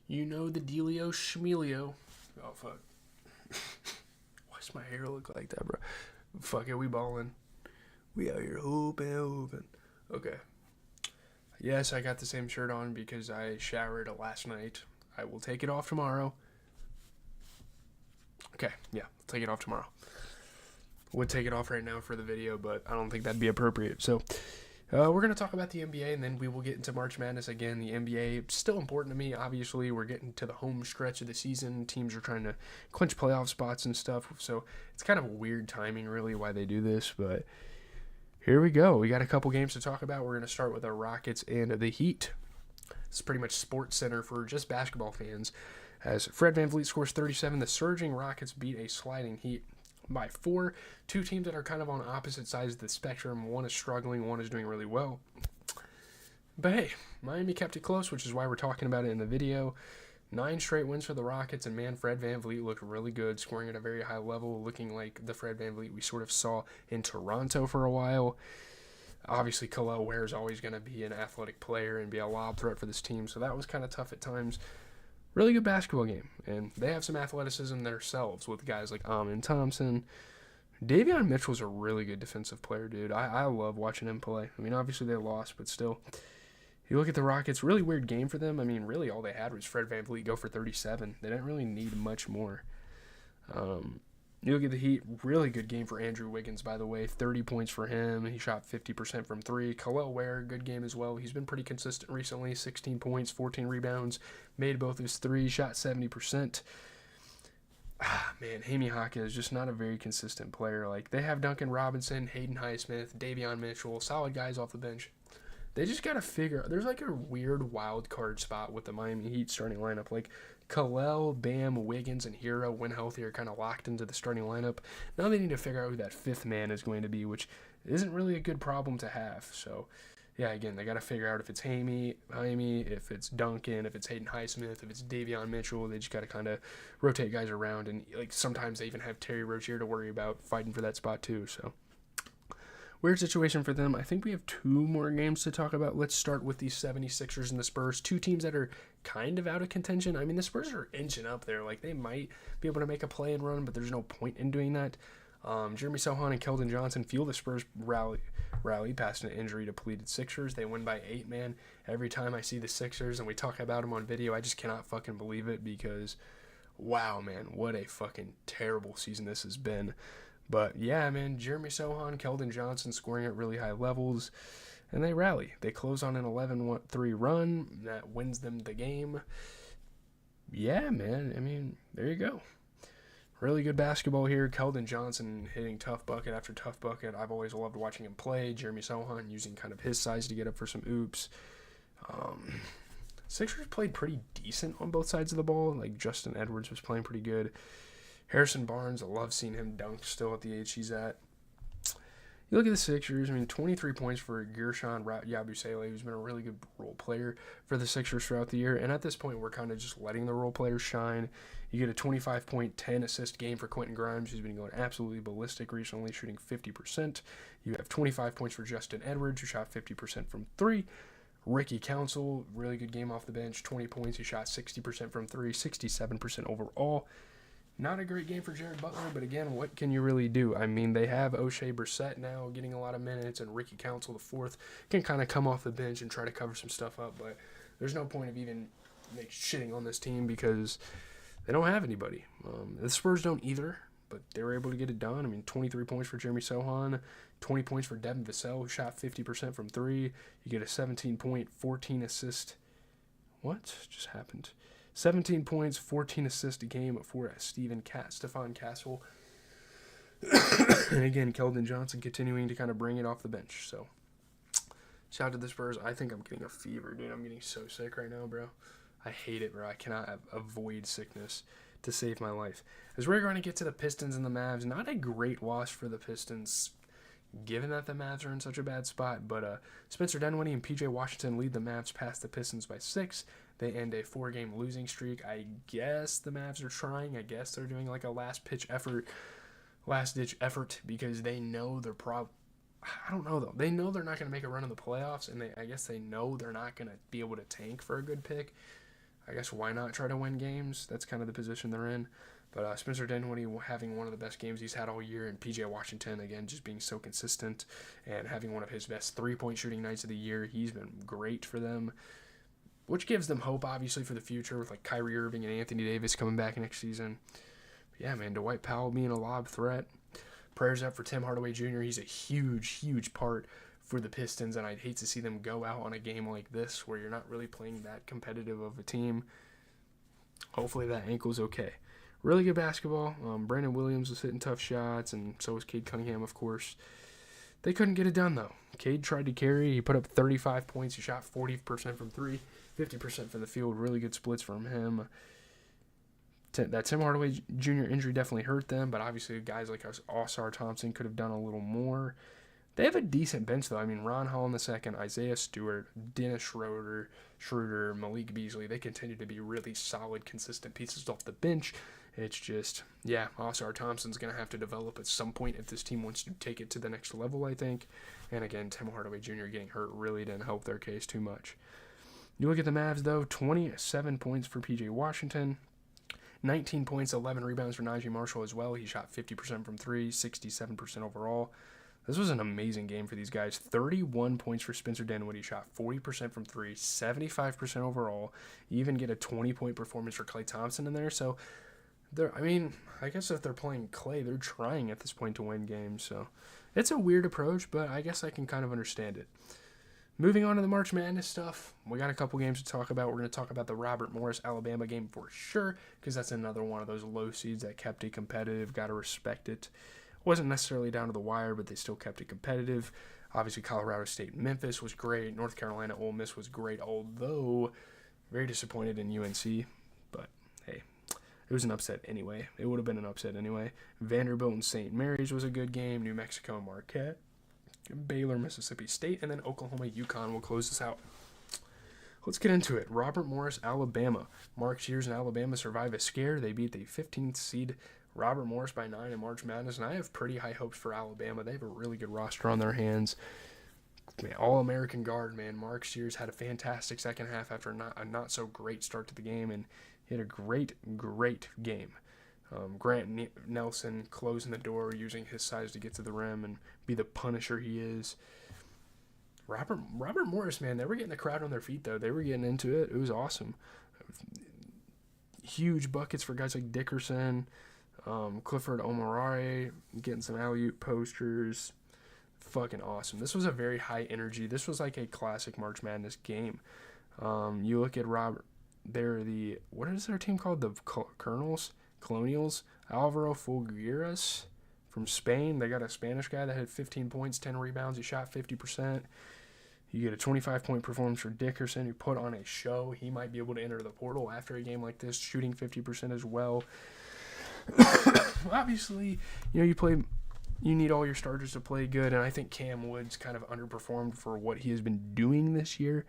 You know the dealio schmelio. Oh, fuck. Why's my hair look like that, bro? Fuck it, we ballin'. We out here hooping. Okay. Yes, I got the same shirt on because I showered last night. I will take it off tomorrow. Okay, yeah, I'll take it off tomorrow. Would take it off right now for the video, but I don't think that'd be appropriate. So, we're going to talk about the NBA, and then we will get into March Madness again. The NBA, still important to me, obviously. We're getting to the home stretch of the season. Teams are trying to clinch playoff spots and stuff. So, it's kind of weird timing, really, why they do this. But here we go. We got a couple games to talk about. We're going to start with the Rockets and the Heat. It's pretty much Sports Center for just basketball fans. As Fred VanVleet scores 37, the surging Rockets beat a sliding Heat by 4. Two teams that are kind of on opposite sides of the spectrum. One is struggling, one is doing really well. But hey, Miami kept it close, which is why we're talking about it in the video. 9 straight wins for the Rockets, and man, Fred VanVleet looked really good, scoring at a very high level, looking like the Fred VanVleet we sort of saw in Toronto for a while. Obviously, Kel'el Ware is always going to be an athletic player and be a lob threat for this team, so that was kind of tough at times. Really good basketball game, and they have some athleticism themselves with guys like Amin Thompson. Davion Mitchell's a really good defensive player, dude. I love watching him play. I mean, obviously they lost, but still. You look at the Rockets, really weird game for them. I mean, really all they had was Fred VanVleet go for 37. They didn't really need much more. You look at the Heat, really good game for Andrew Wiggins, by the way. 30 points for him. He shot 50% from 3. Kel'el Ware, good game as well. He's been pretty consistent recently. 16 points, 14 rebounds. Made both his threes, shot 70%. Man, Jamie Hawkins is just not a very consistent player. Like, they have Duncan Robinson, Hayden Highsmith, Davion Mitchell, solid guys off the bench. They just got to figure, there's like a weird wild card spot with the Miami Heat starting lineup. Like, Kel'el, Bam, Wiggins, and Hero, when healthy, are kind of locked into the starting lineup. Now they need to figure out who that fifth man is going to be, which isn't really a good problem to have. So, yeah, again, they got to figure out if it's Jaime, if it's Duncan, if it's Hayden Highsmith, if it's Davion Mitchell. They just got to kind of rotate guys around. And, like, sometimes they even have Terry Rozier to worry about fighting for that spot, too. So, weird situation for them. I think we have 2 more games to talk about. Let's start with the 76ers and the Spurs. 2 teams that are kind of out of contention. I mean, the Spurs are inching up there. Like, they might be able to make a play and run, but there's no point in doing that. Jeremy Sohan and Keldon Johnson fuel the Spurs rally past an injury-depleted Sixers. They win by 8, man. Every time I see the Sixers and we talk about them on video, I just cannot fucking believe it because, wow, man, what a fucking terrible season this has been. But, yeah, man, Jeremy Sohan, Keldon Johnson scoring at really high levels, and they rally. They close on an 11-3 run that wins them the game. Yeah, man, I mean, there you go. Really good basketball here. Keldon Johnson hitting tough bucket after tough bucket. I've always loved watching him play. Jeremy Sohan using kind of his size to get up for some oops. Sixers played pretty decent on both sides of the ball. Like, Justin Edwards was playing pretty good. Harrison Barnes, I love seeing him dunk still at the age he's at. You look at the Sixers, I mean, 23 points for Gershon Yabusele, who's been a really good role player for the Sixers throughout the year. And at this point, we're kind of just letting the role players shine. You get a 25-point, 10-assist game for Quentin Grimes, who's been going absolutely ballistic recently, shooting 50%. You have 25 points for Justin Edwards, who shot 50% from 3. Ricky Council, really good game off the bench, 20 points. He shot 60% from 3, 67% overall. Not a great game for Jared Butler, but again, what can you really do? I mean, they have O'Shea Brissett now getting a lot of minutes, and Ricky Council, the fourth, can kind of come off the bench and try to cover some stuff up, but there's no point of even shitting on this team because they don't have anybody. The Spurs don't either, but they were able to get it done. I mean, 23 points for Jeremy Sohan, 20 points for Devin Vassell, who shot 50% from 3. You get a 17-point, 14-assist. What just happened? 17 points, 14 assists a game for Stefan Castle. And again, Keldon Johnson continuing to kind of bring it off the bench. So, shout out to the Spurs. I think I'm getting a fever, dude. I'm getting so sick right now, bro. I hate it, bro. I cannot avoid sickness to save my life. As we're going to get to the Pistons and the Mavs, not a great wash for the Pistons, given that the Mavs are in such a bad spot. But Spencer Dinwiddie and P.J. Washington lead the Mavs past the Pistons by 6. They end a 4-game losing streak. I guess the Mavs are trying. I guess they're doing like a last-ditch effort because they know they're I don't know, though. They know they're not going to make a run in the playoffs, and I guess they know they're not going to be able to tank for a good pick. I guess why not try to win games? That's kind of the position they're in. But Spencer Dinwiddie having one of the best games he's had all year, and PJ Washington, again, just being so consistent and having one of his best three-point shooting nights of the year. He's been great for them, which gives them hope, obviously, for the future with like Kyrie Irving and Anthony Davis coming back next season. But yeah, man, Dwight Powell being a lob threat. Prayers up for Tim Hardaway Jr. He's a huge, huge part for the Pistons, and I'd hate to see them go out on a game like this where you're not really playing that competitive of a team. Hopefully that ankle's okay. Really good basketball. Brandon Williams was hitting tough shots, and so was Cade Cunningham, of course. They couldn't get it done, though. Cade tried to carry. He put up 35 points. He shot 40% from three, 50% from the field. Really good splits from him. That Tim Hardaway Jr. injury definitely hurt them, but obviously guys like Ausar Thompson could have done a little more. They have a decent bench, though. I mean, Ron Hall II, Isaiah Stewart, Dennis Schroeder, Malik Beasley, they continue to be really solid, consistent pieces off the bench. It's just, yeah, Ausar Thompson's going to have to develop at some point if this team wants to take it to the next level, I think. And again, Tim Hardaway Jr. getting hurt really didn't help their case too much. You look at the Mavs, though, 27 points for PJ Washington. 19 points, 11 rebounds for Najee Marshall as well. He shot 50% from three, 67% overall. This was an amazing game for these guys. 31 points for Spencer Dinwiddie. Shot 40% from three, 75% overall. You even get a 20-point performance for Klay Thompson in there. So, I guess if they're playing Klay, they're trying at this point to win games. So, it's a weird approach, but I guess I can kind of understand it. Moving on to the March Madness stuff, we got a couple games to talk about. We're going to talk about the Robert Morris Alabama game for sure, because that's another one of those low seeds that kept it competitive. Got to respect it. Wasn't necessarily down to the wire, but they still kept it competitive. Obviously, Colorado State Memphis was great. North Carolina Ole Miss was great, although very disappointed in UNC. But hey, it was an upset anyway. It would have been an upset anyway. Vanderbilt and St. Mary's was a good game. New Mexico and Marquette. Baylor, Mississippi State, and then Oklahoma, UConn will close this out. Let's get into it. Robert Morris, Alabama. Mark Shears and Alabama survive a scare. They beat the 15th seed Robert Morris by 9 in March Madness, and I have pretty high hopes for Alabama. They have a really good roster on their hands. Man, All-American guard, man. Mark Shears had a fantastic second half after a not-so-great start to the game, and he had a great, great game. Grant Nelson closing the door, using his size to get to the rim and be the punisher he is. Robert Morris, man, they were getting the crowd on their feet, though. They were getting into it. It was awesome. Huge buckets for guys like Dickerson, Clifford Omarare, getting some alley-oop posters. Fucking awesome. This was a very high energy. This was like a classic March Madness game. You look at Robert, they're what is their team called? The Colonials, Alvaro Fulgueras from Spain. They got a Spanish guy that had 15 points, 10 rebounds. He shot 50%. You get a 25-point performance for Dickerson, who put on a show. He might be able to enter the portal after a game like this, shooting 50% as well. Obviously, you need all your starters to play good, and I think Cam Woods kind of underperformed for what he has been doing this year.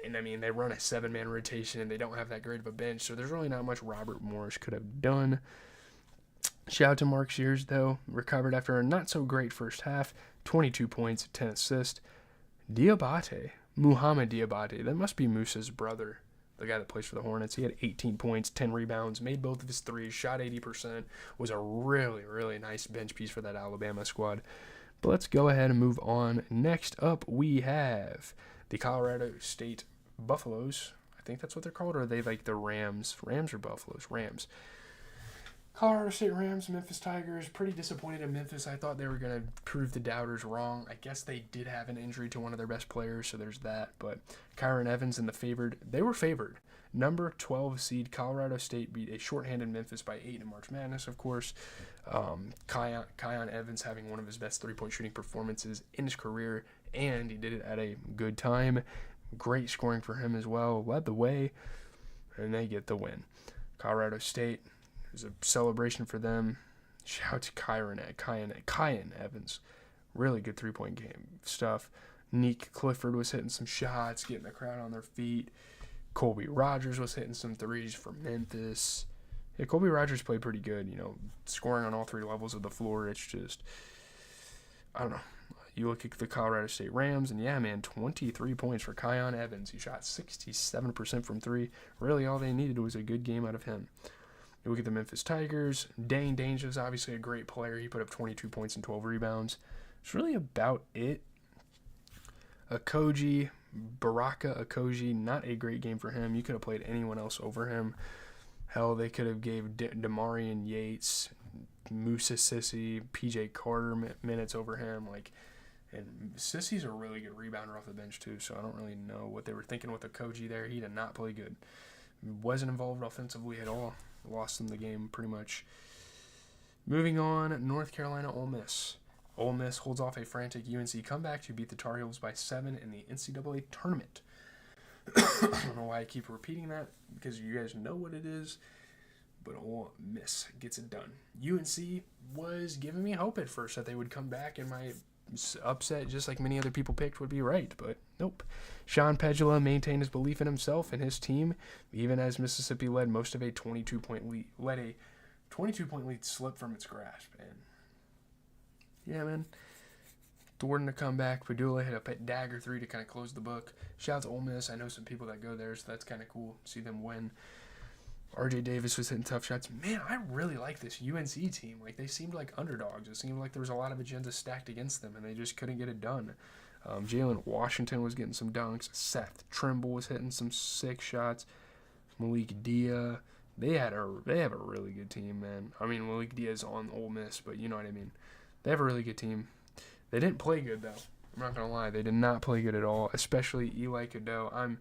And, I mean, they run a 7-man rotation, and they don't have that great of a bench, so there's really not much Robert Morris could have done. Shout out to Mark Shears, though. Recovered after a not-so-great first half. 22 points, 10 assists. Muhammad Diabate. That must be Musa's brother, the guy that plays for the Hornets. He had 18 points, 10 rebounds, made both of his threes, shot 80%. Was a really, really nice bench piece for that Alabama squad. But let's go ahead and move on. Next up, we have the Colorado State Buffaloes. I think that's what they're called, or are they like the Rams? Rams or Buffaloes? Rams. Colorado State Rams, Memphis Tigers. Pretty disappointed in Memphis. I thought they were going to prove the doubters wrong. I guess they did have an injury to one of their best players, so there's that. But Kyron Evans and they were favored. Number 12 seed Colorado State beat a shorthanded Memphis by 8 in March Madness, of course. Kyron Evans having one of his best three-point shooting performances in his career, and he did it at a good time. Great scoring for him as well. Led the way, and they get the win. Colorado State, it was a celebration for them. Shout out to Kyan Evans. Really good three-point game stuff. Nick Clifford was hitting some shots, getting the crowd on their feet. Colby Rogers was hitting some threes for Memphis. Yeah, Colby Rogers played pretty good, scoring on all three levels of the floor. It's just, I don't know. You look at the Colorado State Rams, and yeah, man, 23 points for Kion Evans. He shot 67% from three. Really, all they needed was a good game out of him. You look at the Memphis Tigers. Dane Danger is obviously a great player. He put up 22 points and 12 rebounds. It's really about it. Baraka Okogie, not a great game for him. You could have played anyone else over him. Hell, they could have gave Demarion Yates, Musa Sissy, PJ Carter minutes over him. And Sissy's a really good rebounder off the bench too, so I don't really know what they were thinking with Okogie there. He did not play good. Wasn't involved offensively at all. Lost them the game pretty much. Moving on, North Carolina Ole Miss. Ole Miss holds off a frantic UNC comeback to beat the Tar Heels by 7 in the NCAA tournament. I don't know why I keep repeating that, because you guys know what it is, but Ole Miss gets it done. UNC was giving me hope at first that they would come back and my upset, just like many other people picked, would be right, but nope. Sean Pegula maintained his belief in himself and his team, even as Mississippi led most of a 22-point lead slip from its grasp. And yeah, man, Thornton to come back. Padula hit a dagger 3 to kind of close the book. Shout out to Ole Miss. I know some people that go there, so that's kind of cool. See them win. RJ Davis was hitting tough shots. Man, I really like this UNC team. They seemed like underdogs. It seemed like there was a lot of agenda stacked against them, and they just couldn't get it done. Jalen Washington was getting some dunks. Seth Trimble was hitting some sick shots. Malik Dia. They have a really good team, man. I mean, Malik Dia's on Ole Miss, but you know what I mean. They have a really good team. They didn't play good, though. I'm not going to lie. They did not play good at all, especially Eli Cadeau.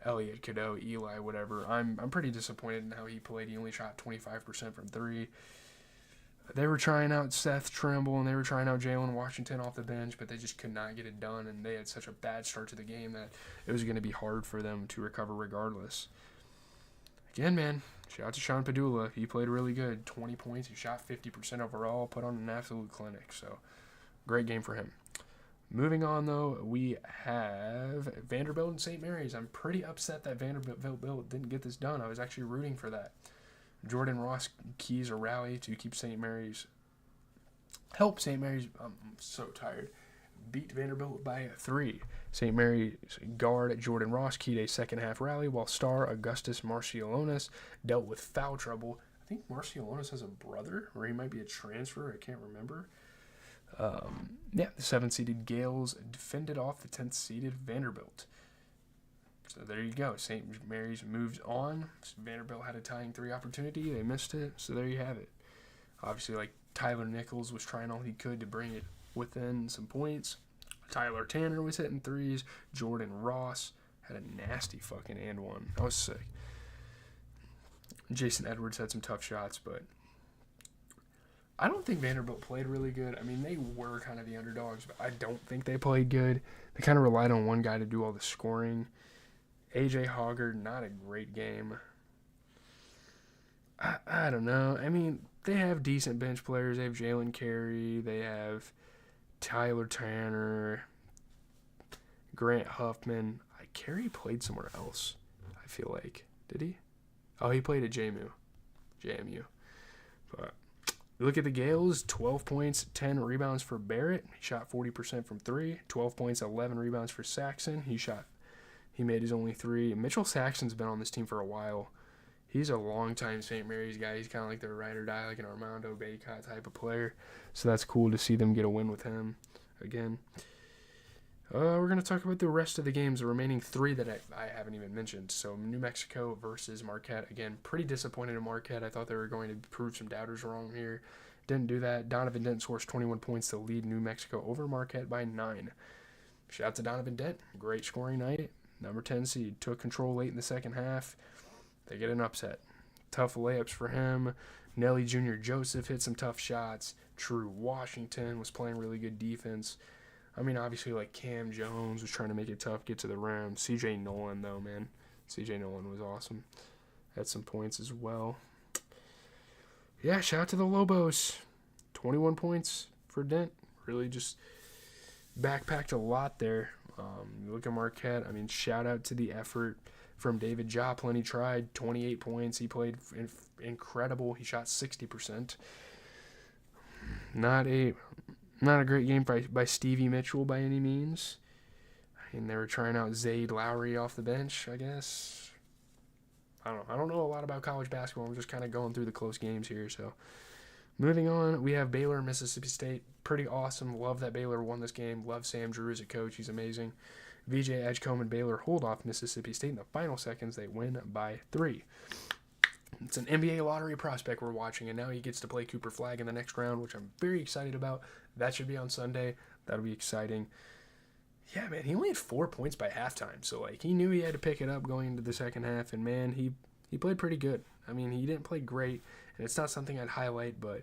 Elliot Cadeau, Eli, whatever. I'm pretty disappointed in how he played. He only shot 25% from 3. They were trying out Seth Trimble, and they were trying out Jalen Washington off the bench, but they just could not get it done, and they had such a bad start to the game that it was going to be hard for them to recover regardless. Again, man, shout out to Sean Padula. He played really good. 20 points. He shot 50% overall, put on an absolute clinic. So, great game for him. Moving on, though, we have Vanderbilt and St. Mary's. I'm pretty upset that Vanderbilt didn't get this done. I was actually rooting for that. Jordan Ross keys a rally to keep St. Mary's. Help St. Mary's. I'm so tired. Beat Vanderbilt by 3. St. Mary's guard Jordan Ross keyed a second-half rally, while star Augustus Marciulionis dealt with foul trouble. I think Marciulionis has a brother, or he might be a transfer. I can't remember. The 7th-seeded Gales defended off the 10th-seeded Vanderbilt. So there you go. St. Mary's moves on. Vanderbilt had a tying 3 opportunity. They missed it. So there you have it. Obviously, Tyler Nichols was trying all he could to bring it within some points. Tyler Tanner was hitting 3s. Jordan Ross had a nasty fucking and one. That was sick. Jason Edwards had some tough shots, but I don't think Vanderbilt played really good. I mean, they were kind of the underdogs, but I don't think they played good. They kind of relied on one guy to do all the scoring. A.J. Hoggard, not a great game. I don't know. I mean, they have decent bench players. They have Jalen Carey. They have Tyler Tanner, Grant Huffman. Carey played somewhere else, I feel like. Did he? Oh, he played at JMU. But look at the Gales, 12 points, 10 rebounds for Barrett. He shot 40% from 3. 12 points, 11 rebounds for Saxon. He made his only 3. Mitchell Saxon's been on this team for a while. He's a long-time St. Mary's guy. He's kind of like their ride or die, like an Armando Bacot type of player. So that's cool to see them get a win with him again. We're going to talk about the rest of the games, the remaining 3 that I haven't even mentioned. So New Mexico versus Marquette. Again, pretty disappointed in Marquette. I thought they were going to prove some doubters wrong here. Didn't do that. Donovan Dent scores 21 points to lead New Mexico over Marquette by 9. Shout out to Donovan Dent. Great scoring night. Number 10 seed. Took control late in the second half. They get an upset. Tough layups for him. Nelly Jr. Joseph hit some tough shots. True Washington was playing really good defense. I mean, obviously, Cam Jones was trying to make it tough, get to the rim. C.J. Nolan, though, man. C.J. Nolan was awesome. Had some points as well. Yeah, shout out to the Lobos. 21 points for Dent. Really just backpacked a lot there. You look at Marquette. I mean, shout out to the effort from David Joplin. He tried 28 points. He played incredible. He shot 60%. Not Not a great game by Stevie Mitchell by any means. And they were trying out Zayd Lowry off the bench, I guess. I don't know a lot about college basketball. I'm just kind of going through the close games here. So moving on, we have Baylor and Mississippi State. Pretty awesome. Love that Baylor won this game. Love Sam Drew as a coach. He's amazing. VJ Edgecombe and Baylor hold off Mississippi State in the final seconds. They win by 3. It's an NBA lottery prospect we're watching, and now he gets to play Cooper Flagg in the next round, which I'm very excited about. That should be on Sunday. That'll be exciting. Yeah, man, he only had 4 points by halftime, so like he knew he had to pick it up going into the second half, and man, he played pretty good. I mean, he didn't play great, and it's not something I'd highlight, but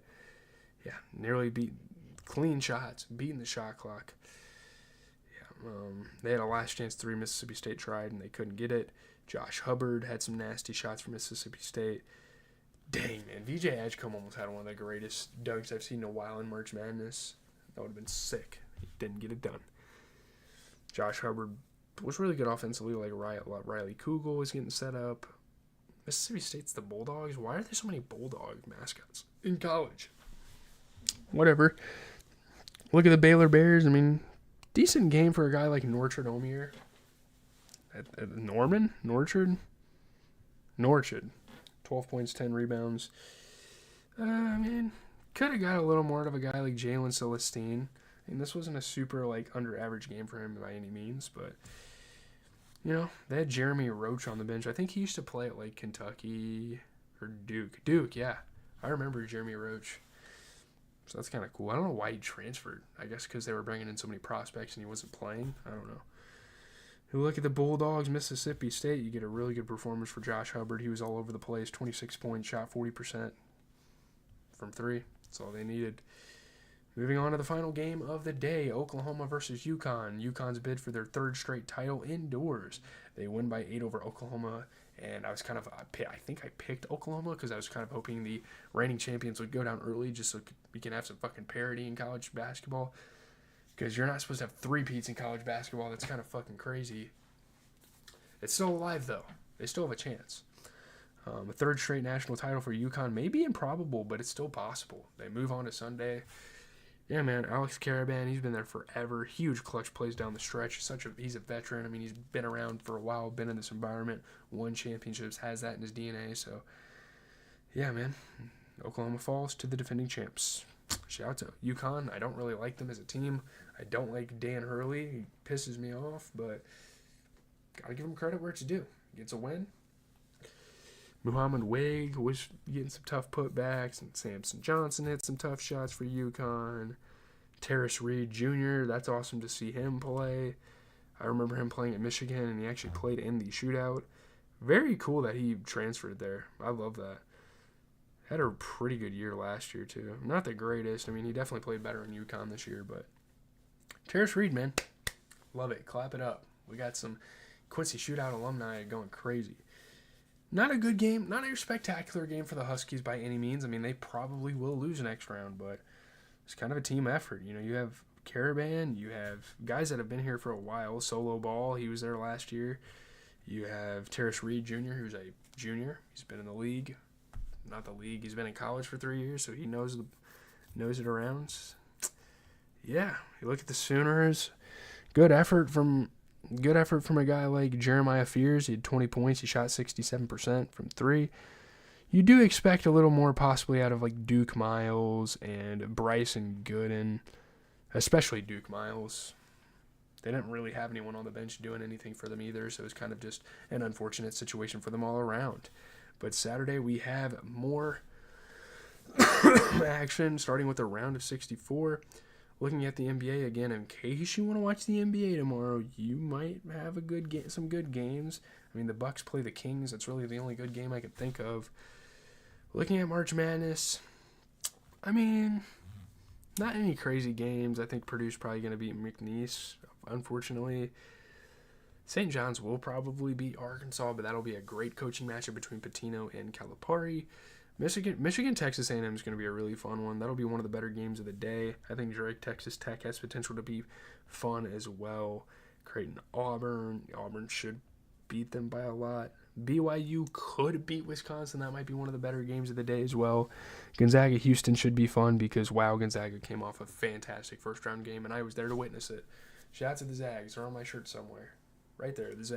yeah, nearly beat clean shots, beating the shot clock. Yeah, they had a last chance 3 Mississippi State tried, and they couldn't get it. Josh Hubbard had some nasty shots for Mississippi State. Dang, man, VJ Edgecombe almost had one of the greatest dunks I've seen in a while in March Madness. That would have been sick. He didn't get it done. Josh Hubbard was really good offensively, like Riley Kugel was getting set up. Mississippi State's the Bulldogs. Why are there so many Bulldog mascots in college? Whatever. Look at the Baylor Bears. I mean, decent game for a guy like Norchard Omier. Norchard. 12 points, 10 rebounds. I mean, could have got a little more out of a guy like Jalen Celestine. I mean, this wasn't a super, like, under-average game for him by any means, but, you know, they had Jeremy Roach on the bench. I think he used to play at, like, Kentucky or Duke. Duke, yeah. I remember Jeremy Roach. So that's kind of cool. I don't know why he transferred. I guess because they were bringing in so many prospects and he wasn't playing. I don't know. You look at the Bulldogs, Mississippi State, you get a really good performance for Josh Hubbard. He was all over the place, 26 points, shot 40% from 3. That's all they needed. Moving on to the final game of the day, Oklahoma versus UConn. UConn's bid for their 3rd straight title indoors. They win by 8 over Oklahoma, and I think I picked Oklahoma because I was kind of hoping the reigning champions would go down early just so we can have some fucking parity in college basketball. Because you're not supposed to have 3 peats in college basketball. That's kind of fucking crazy. It's still alive, though. They still have a chance. A 3rd straight national title for UConn may be improbable, but it's still possible. They move on to Sunday. Yeah, man, Alex Karaban, he's been there forever. Huge clutch plays down the stretch. He's a veteran. I mean, he's been around for a while, been in this environment, won championships, has that in his DNA. So, yeah, man, Oklahoma falls to the defending champs. Shout out to UConn. I don't really like them as a team. I don't like Dan Hurley. He pisses me off, but gotta give him credit where it's due. He gets a win. Muhammad Wade was getting some tough putbacks, and Samson Johnson hit some tough shots for UConn. Terrace Reed Jr., that's awesome to see him play. I remember him playing at Michigan, and he actually played in the shootout. Very cool that he transferred there. I love that. Had a pretty good year last year, too. Not the greatest. I mean, he definitely played better in UConn this year, but Terrace Reed, man. Love it. Clap it up. We got some Quincy Shootout alumni going crazy. Not a good game. Not a spectacular game for the Huskies by any means. I mean, they probably will lose next round, but it's kind of a team effort. You know, you have Caravan. You have guys that have been here for a while. Solo Ball, he was there last year. You have Terrace Reed Jr., who's a junior. He's been in the league. Not the league. He's been in college for 3 years, so he knows it around. Yeah, you look at the Sooners. Good effort from a guy like Jeremiah Fears. He had 20 points. He shot 67% from 3. You do expect a little more possibly out of like Duke Miles and Bryson Gooden, especially Duke Miles. They didn't really have anyone on the bench doing anything for them either, so it was kind of just an unfortunate situation for them all around. But Saturday we have more action, starting with the round of 64. Looking at the NBA again, in case you want to watch the NBA tomorrow, you might have some good games. I mean, the Bucks play the Kings. That's really the only good game I could think of. Looking at March Madness, I mean, not any crazy games. I think Purdue's probably going to beat McNeese, unfortunately. St. John's will probably beat Arkansas, but that'll be a great coaching matchup between Pitino and Calipari. Michigan, Texas A&M is going to be a really fun one. That'll be one of the better games of the day. I think Drake, Texas Tech has potential to be fun as well. Creighton, Auburn should beat them by a lot. BYU could beat Wisconsin. That might be one of the better games of the day as well. Gonzaga Houston should be fun because, wow, Gonzaga came off a fantastic first-round game, and I was there to witness it. Shout out to the Zags. They're on my shirt somewhere. Right there, the Zags.